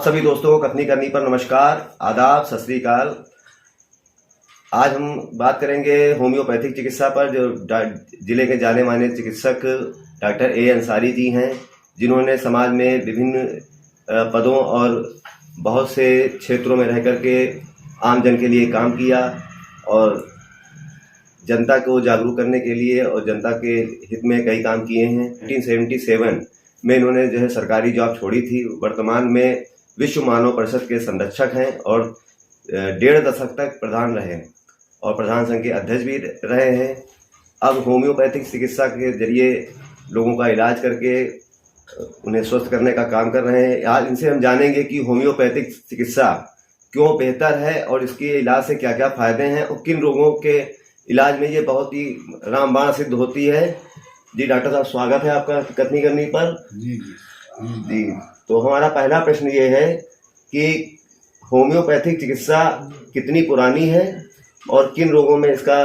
सभी दोस्तों को कथनी करनी पर नमस्कार, आदाब, सत श्री अकाल। आज हम बात करेंगे होम्योपैथिक चिकित्सा पर, जो जिले के जाने माने चिकित्सक डॉक्टर ए अंसारी जी हैं, जिन्होंने समाज में विभिन्न पदों और बहुत से क्षेत्रों में रह करके आम जन के लिए काम किया और जनता को जागरूक करने के लिए और जनता के हित में कई काम किए हैं। 1977 में इन्होंने जो है सरकारी जॉब छोड़ी थी। वर्तमान में विश्व मानव परिषद के संरक्षक हैं और 1.5 दशक तक प्रधान रहे और प्रधान संघ के अध्यक्ष भी रहे हैं। अब होम्योपैथिक चिकित्सा के जरिए लोगों का इलाज करके उन्हें स्वस्थ करने का काम कर रहे हैं। आज इनसे हम जानेंगे कि होम्योपैथिक चिकित्सा क्यों बेहतर है और इसके इलाज से क्या क्या फायदे हैं और किन रोगों के इलाज में ये बहुत ही रामबाण सिद्ध होती है। जी डॉक्टर साहब, स्वागत है आपका कथनी करनी पर। जी तो हमारा पहला प्रश्न ये है कि होम्योपैथिक चिकित्सा कितनी पुरानी है और किन रोगों में इसका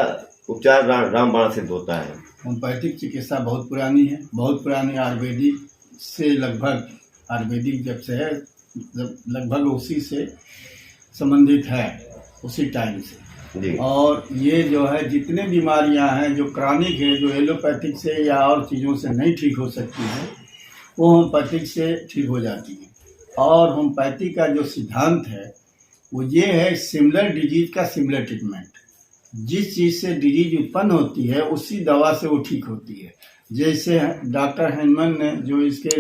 उपचार रामबाण सिद्ध होता है। होम्योपैथिक चिकित्सा बहुत पुरानी है, बहुत पुरानी। आयुर्वेदिक से लगभग, आयुर्वेदिक जब से है लगभग उसी से संबंधित है, उसी टाइम से जी। और ये जो है जितने बीमारियां हैं जो क्रॉनिक है, जो एलोपैथिक से या और चीज़ों से नहीं ठीक हो सकती है, वो होम्योपैथिक से ठीक हो जाती है। और होम्योपैथी का जो सिद्धांत है वो ये है, सिमिलर डिजीज का सिमिलर ट्रीटमेंट। जिस चीज़ से डिजीज उत्पन्न होती है उसी दवा से वो ठीक होती है। जैसे डॉक्टर हैनमन ने, जो इसके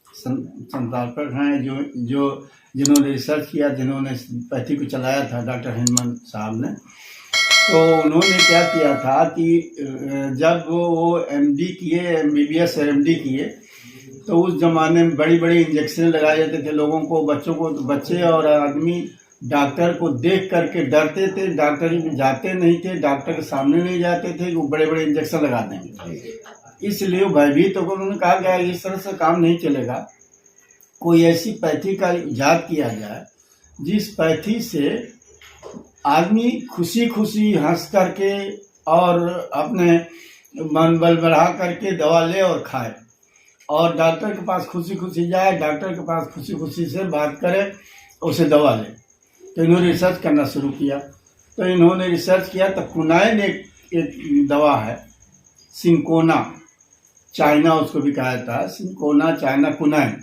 संस्थापक हैं, जो जिन्होंने रिसर्च किया, जिन्होंने पैथी को चलाया था, डॉक्टर हैनमन साहब ने, तो उन्होंने क्या किया था कि जब वो एमडी किए, एमबीबीएस और एमडी किए, तो उस ज़माने में बड़ी बड़ी इंजेक्शन लगाए जाते थे लोगों को, बच्चों को। बच्चे और आदमी डॉक्टर को देख करके डरते थे, डॉक्टर में जाते नहीं थे, डॉक्टर के सामने नहीं जाते थे, वो बड़े बड़े इंजेक्शन लगा देंगे। इसलिए भयभीत होकर उन्होंने कहा गया इस तरह से काम नहीं चलेगा, कोई ऐसी पैथी का इजाद किया जाए जिस पैथी से आदमी खुशी खुशी हंस करके और अपने मन बल बढ़ा करके दवा ले और खाए, और डॉक्टर के पास खुशी खुशी जाए, डॉक्टर के पास खुशी खुशी से बात करे, उसे दवा ले। तो इन्होंने रिसर्च करना शुरू किया। तो इन्होंने रिसर्च किया तो कुनाइन एक दवा है, सिंकोना, चाइना उसको भी कहा जाता है, सिंकोना चाइना कुनाइन।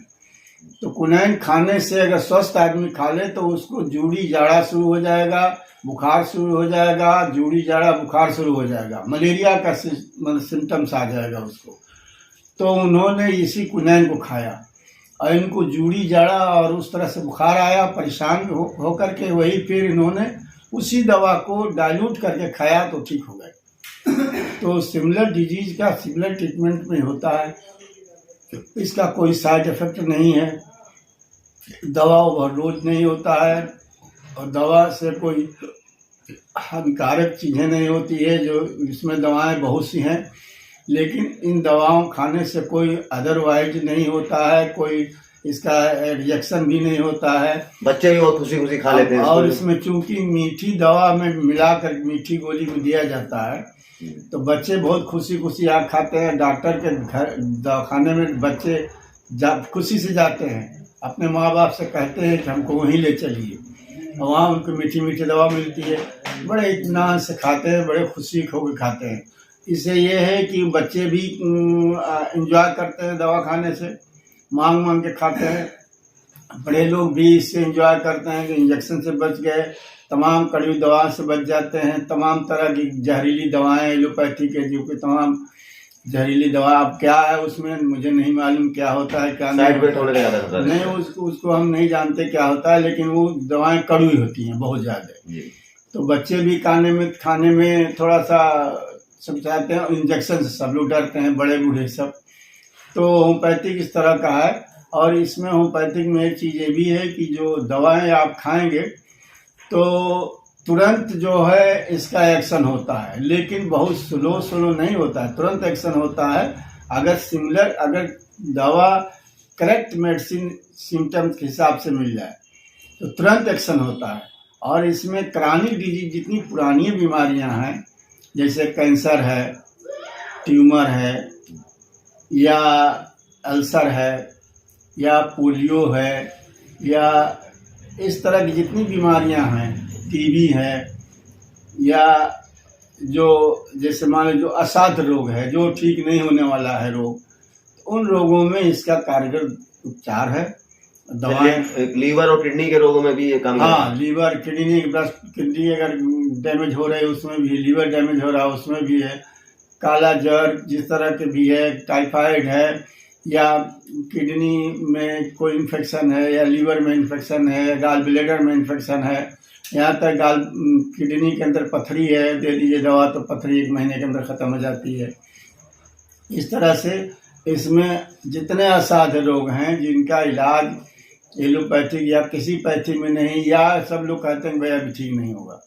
तो कुनाइन खाने से अगर स्वस्थ आदमी खा ले तो उसको जूड़ी जाड़ा शुरू हो जाएगा, बुखार शुरू हो जाएगा, जूड़ी जाड़ा बुखार शुरू हो जाएगा, मलेरिया का सिम्टम्स आ जाएगा उसको। तो उन्होंने इसी कुनाइन को खाया और इनको जूड़ी जाड़ा और उस तरह से बुखार आया, परेशान हो करके वही फिर इन्होंने उसी दवा को डाइल्यूट करके खाया तो ठीक हो गए। तो सिमिलर डिजीज का सिमिलर ट्रीटमेंट में होता है, इसका कोई साइड इफेक्ट नहीं है, दवा ओवरडोज नहीं होता है और दवा से कोई हानिकारक चीज़ें नहीं होती है। जो इसमें दवाएं बहुत सी हैं, लेकिन इन दवाओं खाने से कोई अदरवाइज नहीं होता है, कोई इसका रिएक्शन भी नहीं होता है। बच्चे भी बहुत खुशी खुशी खा लेते हैं। और इसमें चूंकि मीठी दवा में मिलाकर मीठी गोली में दिया जाता है तो बच्चे बहुत खुशी खुशी यहाँ खाते हैं। डॉक्टर के घर दवाखाने में बच्चे खुशी से जाते हैं, अपने माँ बाप से कहते हैं कि हमको वहीं ले चलिए, और वहाँ उनको मीठी मीठी दवा मिलती है, बड़े इत्मीनान से खाते हैं, बड़े खुशी होकर खाते हैं। इससे ये है कि बच्चे भी एंजॉय करते हैं, दवा खाने से मांग मांग के खाते हैं। बड़े लोग भी इससे एंजॉय करते हैं कि इंजेक्शन से बच गए, तमाम कड़वी दवा से बच जाते हैं। तमाम तरह की जहरीली दवाएं एलोपैथी के, जो कि तमाम जहरीली दवा, अब क्या है उसमें मुझे नहीं मालूम क्या होता है, क्या साइड इफेक्ट होने का नहीं, उसको हम नहीं जानते क्या होता है, लेकिन वो दवाएं कड़वी होती हैं बहुत ज़्यादा। तो बच्चे भी खाने में थोड़ा सा सब चाहते हैं, इंजेक्शन से सब लोग डरते हैं, बड़े बूढ़े सब। तो होम्योपैथिक इस तरह का है। और इसमें होम्योपैथिक में एक चीज़ ये भी है कि जो दवाएं आप खाएंगे तो तुरंत जो है इसका एक्शन होता है, लेकिन बहुत स्लो नहीं होता है, तुरंत एक्शन होता है। अगर दवा करेक्ट मेडिसिन सिम्टम्स के हिसाब से मिल जाए तो तुरंत एक्शन होता है। और इसमें क्रॉनिक डिजीज जितनी पुरानी बीमारियां हैं, जैसे कैंसर है, ट्यूमर है, या अल्सर है, या पोलियो है, या इस तरह की जितनी बीमारियां हैं, टीबी है, या जो जैसे मान लो जो असाध्य रोग है, जो ठीक नहीं होने वाला है रोग, उन रोगों में इसका कारगर उपचार है। दवाएं लीवर और किडनी के रोगों में भी ये काम हाँ, लीवर, किडनी, किडनी अगर डैमेज हो रही है उसमें भी, लीवर डैमेज हो रहा है उसमें भी है, काला जर जिस तरह के भी है, टाइफाइड है, या किडनी में कोई इन्फेक्शन है, या लीवर में इन्फेक्शन है, गाल ब्लैडर में इन्फेक्शन है, यहाँ तक किडनी के अंदर पथरी है, दे दीजिए दवा तो पथरी 1 महीने के अंदर ख़त्म हो जाती है। इस तरह से इसमें जितने असाध्य रोग हैं जिनका इलाज एलोपैथिक या किसी पैथी में नहीं, या सब लोग कहते हैं भाई अभी ठीक नहीं होगा,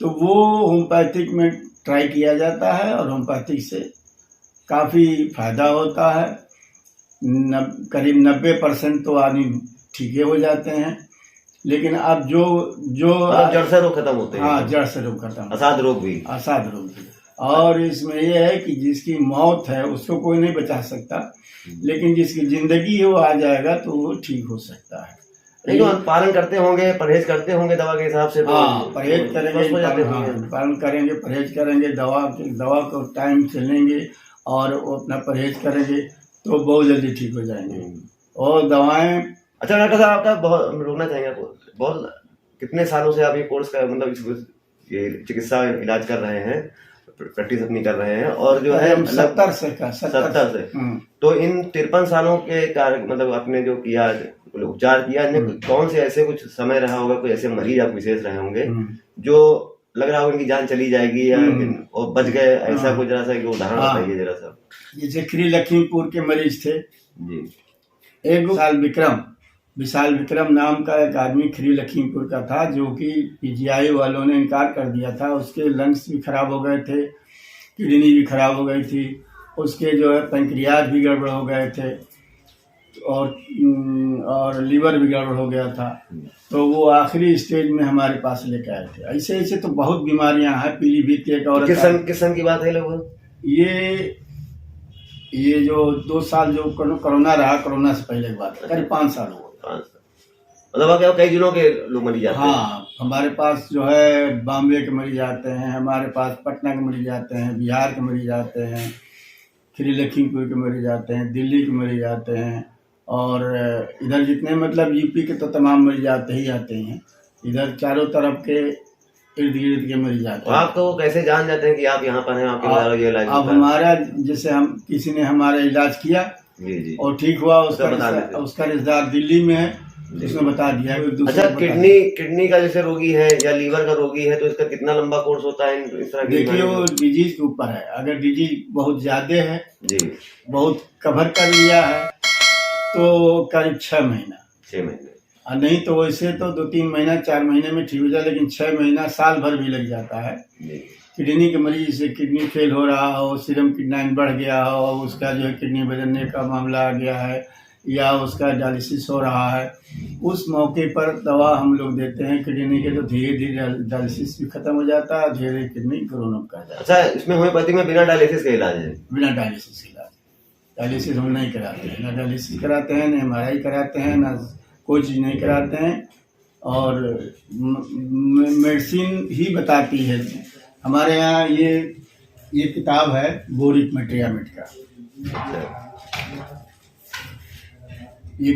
तो वो होम्योपैथिक में ट्राई किया जाता है और होम्योपैथिक से काफ़ी फायदा होता है। करीब 90% तो आदमी ठीक हो जाते हैं। लेकिन अब जो जड़ से रोग खत्म होते हैं। हाँ, जड़ से रोग खत्म, असाध्य रोग भी। असाध्य रोग भी। और इसमें यह है कि जिसकी मौत है उसको कोई नहीं बचा सकता, लेकिन जिसकी जिंदगी है वो आ जाएगा तो वो ठीक हो सकता है। लेकिन पालन करते होंगे, परहेज करते होंगे दवा के हिसाब से तो हाँ, परहेज करेंगे, पालन करेंगे, परहेज करेंगे, दवा को टाइम से लेंगे और वो अपना परहेज करेंगे तो बहुत जल्दी ठीक हो जाएंगे। और दवाएं। अच्छा डॉक्टर साहब, आपका बहुत रोकना चाहेंगे, बहुत कितने सालों से आप ये कोर्स का मतलब ये चिकित्सा इलाज कर रहे हैं, प्रैक्टिस अपनी कर रहे हैं, और जो है 70 से तो इन 53 सालों के कार्य मतलब आपने जो किया, उपचार किया, इनमें कौन से ऐसे कुछ समय रहा होगा, कोई ऐसे मरीज आप विशेष रहे होंगे जो लग रहा होगा उनकी जान चली जाएगी या और बच गए, ऐसा कुछ जरा सा एक उदाहरण बताइए जरा सा। जैसे श्री लखीमपुर के मरीज थे जी। एक विशाल विक्रम नाम का एक आदमी श्री लखीमपुर का था, जो कि पीजीआई वालों ने इनकार कर दिया था। उसके लंग्स भी खराब हो गए थे, किडनी भी खराब हो गई थी, उसके जो है पैंक्रियाज भी गड़बड़ हो गए थे, और लीवर भी गड़बड़ हो गया था। तो वो आखिरी स्टेज में हमारे पास लेके आए थे। ऐसे ऐसे तो बहुत बीमारियां हैं। पीलीभीत एक और किस सन की बात है लोग? ये जो 2 साल जो कोरोना रहा, कोरोना से पहले की बात है, करीब 5 साल हुआ। मतलब क्या कई जिलों के लोग मरीज जाते हैं? हाँ, हमारे पास जो है बॉम्बे के मरीज आते हैं, हमारे पास पटना के मरीज आते हैं, बिहार के मरीज आते हैं, श्री लखीमपुर के मरीज आते हैं, दिल्ली के मरीज आते हैं, और इधर जितने मतलब यूपी के तो तमाम मरीज आते ही आते हैं। इधर चारों तरफ के इर्द गिर्द के मरीज आते हैं। आप तो कैसे जान जाते हैं कि आप यहाँ पर हैं, आपके द्वारा ये इलाज? अब हमारा जैसे हम किसी ने हमारा इलाज किया जी और ठीक हुआ, उसका रिश्तेदार दिल्ली में है, उसने बता दिया। अच्छा, किडनी का जैसे रोगी है या लीवर का रोगी है तो इसका कितना लंबा कोर्स होता है इस तरह? देखिए, वो डिजीज के ऊपर है। अगर डिजीज बहुत ज्यादा है जी, बहुत कवर कर लिया है तो करीब 6 महीना, और नहीं तो वैसे तो 2-3 महीना 4 महीने में ठीक हो जाए, लेकिन 6 महीना साल भर भी लग जाता है। किडनी के मरीज से किडनी फेल हो रहा हो, सीरम किडनी बढ़ गया हो, उसका जो है किडनी बदलने का मामला आ गया है, या उसका डायलिसिस हो रहा है, उस मौके पर दवा हम लोग देते हैं किडनी के, तो धीरे धीरे डायलिसिस भी खत्म हो जाता है, धीरे धीरे किडनी ग्रोन अप कर जाता है। अच्छा, इसमें होम्योपैथिक में बिना डायलिसिस का इलाज है? बिना डायलिसिस का इलाज, डायलिसिस हम नहीं कराते हैं, ना डायलिसिस कराते हैं, ना MRI कराते हैं, ना कोई चीज़ नहीं कराते हैं, और मेडिसिन ही बताती है। हमारे यहाँ ये किताब है बोरिक मेट्रियामिड का, ये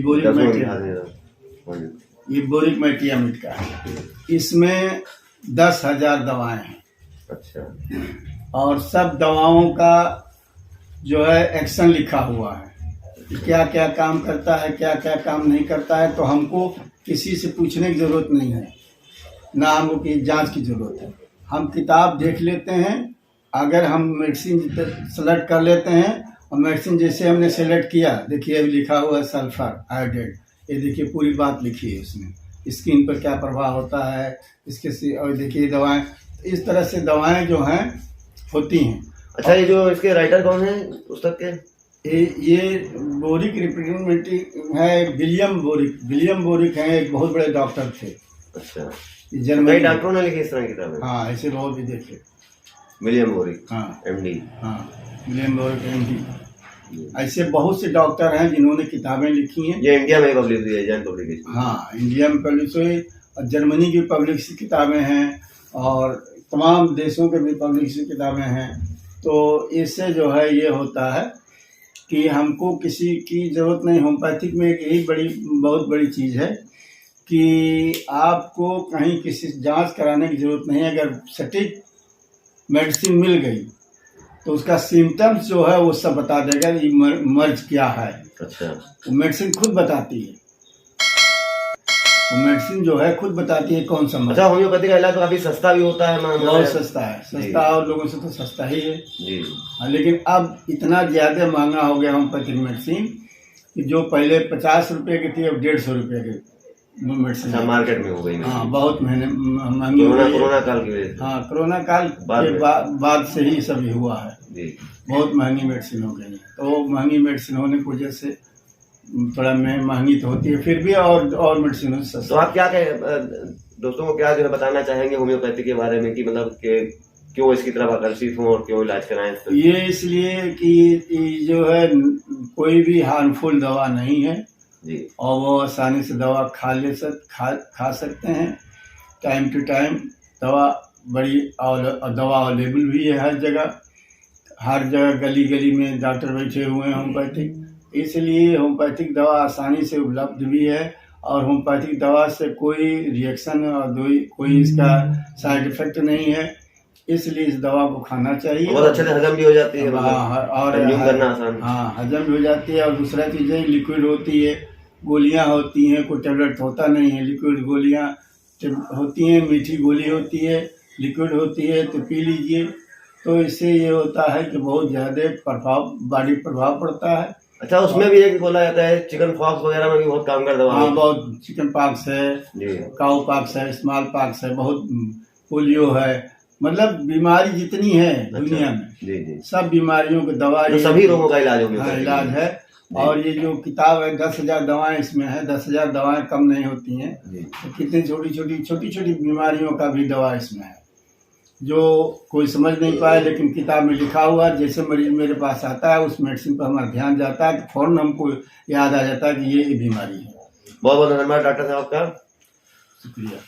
बोरिक मेट्रियामिड का है। इसमें 10,000 दवाएं हैं। अच्छा। और सब दवाओं का जो है एक्शन लिखा हुआ है, क्या क्या काम करता है, क्या क्या काम नहीं करता है। तो हमको किसी से पूछने की जरूरत नहीं है, ना हमको की जांच की जरूरत है। हम किताब देख लेते हैं, अगर हम मेडिसिन सेलेक्ट कर लेते हैं, और मेडिसिन जैसे हमने सेलेक्ट किया, देखिए अभी लिखा हुआ है सल्फर आयोडेट, ये देखिए पूरी बात लिखी है उसमें, स्किन पर क्या प्रभाव होता है इसके, और देखिए दवाएं, इस तरह से दवाएं जो हैं होती हैं। अच्छा, ये जो इसके राइटर कौन है पुस्तक के? ये बोरिक रिप्रेजेंटेटिव है विलियम बोरिक हैं, एक बहुत बड़े डॉक्टर थे। अच्छा, जर्मनी डॉक्टरों ने लिखी इस तरह की किताब? हाँ, ऐसे बहुत भी देखे। विलियम बोरिक, हाँ, MD। हाँ, विलियम बोरिक MD। ऐसे बहुत से डॉक्टर हैं जिन्होंने किताबें लिखी हैं। ये इंडिया में पब्लिश हुई है, जैन पब्लिकेशन। हाँ, इंडिया में पब्लिश हुई और जर्मनी की पब्लिश किताबें हैं और तमाम देशों के भी पब्लिश किताबें हैं। तो इससे जो है ये होता है कि हमको किसी की ज़रूरत नहीं। होम्योपैथिक में एक यही बहुत बड़ी चीज़ है कि आपको कहीं किसी जांच कराने की ज़रूरत नहीं है। अगर सटीक मेडिसिन मिल गई तो उसका सिम्टम्स जो है वो सब बता देगा ये मर्ज क्या है। अच्छा, वो मेडिसिन खुद बताती है, वो मेडिसिन जो है खुद बताती है कौन सा मर्ज। अच्छा, होम्योपैथी का इलाज तो काफी सस्ता भी होता है। बहुत सस्ता है, सस्ता और लोगों से तो सस्ता ही है जी। लेकिन अब इतना ज़्यादा महंगा हो गया होम्योपैथिक मेडिसिन कि जो पहले 50 रुपये की थी अब 150 रुपये की मेडिसिन मार्केट में हो गई। हाँ, बहुत महंगी हो गई। कोरोना काल की वजह से। हाँ, कोरोना काल के बाद से ही सभी हुआ है जी। बहुत महंगी मेडिसिन हो गई है। तो महंगी मेडिसिन होने की वजह से थोड़ा महंगी तो होती है, फिर भी और मेडिसिन सस्ता। तो आप क्या दोस्तों को क्या जो है बताना चाहेंगे होम्योपैथी के बारे में कि मतलब कि क्यों इसकी तरफ आकर्षित हों और क्यों इलाज कराएं? ये इसलिए कि जो है कोई भी हार्मफुल दवा नहीं है जी, और वो आसानी से दवा खा सकते हैं टाइम टू टाइम। दवा बड़ी और दवा अवेलेबल भी है हर जगह गली गली में डॉक्टर बैठे हुए हैं होम्योपैथिक। इसलिए होम्योपैथिक दवा आसानी से उपलब्ध भी है और होम्योपैथिक दवा से कोई रिएक्शन और कोई इसका साइड इफेक्ट नहीं है। इसलिए इस दवा को खाना चाहिए। बहुत अच्छे से हजम भी हो जाती है और करना आसान। हाँ, हजम भी हो जाती है। और दूसरा चीज़ है लिक्विड होती है, गोलियां होती हैं, कोई टेबलेट होता नहीं है। लिक्विड गोलियां होती हैं, मीठी गोली होती है, लिक्विड होती है, तो पी लीजिए। तो इससे ये होता है कि बहुत ज़्यादा बॉडी प्रभाव पड़ता है। अच्छा, उसमें भी एक बोला जाता है चिकन पॉक्स वगैरह में भी बहुत कामगार दवा। हाँ, बहुत चिकन पॉक्स है, काऊ पॉक्स है, स्मॉल पॉक्स है, बहुत पोलियो है। मतलब बीमारी जितनी है दुनिया में सब बीमारियों की दवा, सभी रोगों का इलाज होगा। हाँ, इलाज है। और ये जो किताब है 10,000 दवाएं इसमें है। 10,000 दवाएं कम नहीं होती हैं। तो कितनी छोटी छोटी बीमारियों का भी दवा इसमें है जो कोई समझ नहीं पाए, लेकिन किताब में लिखा हुआ। जैसे मरीज मेरे पास आता है उस मेडिसिन पर हमारा ध्यान जाता है कि फौरन हमको याद आ जाता है कि ये बीमारी है। बहुत बहुत धन्यवाद डॉक्टर साहब का, शुक्रिया।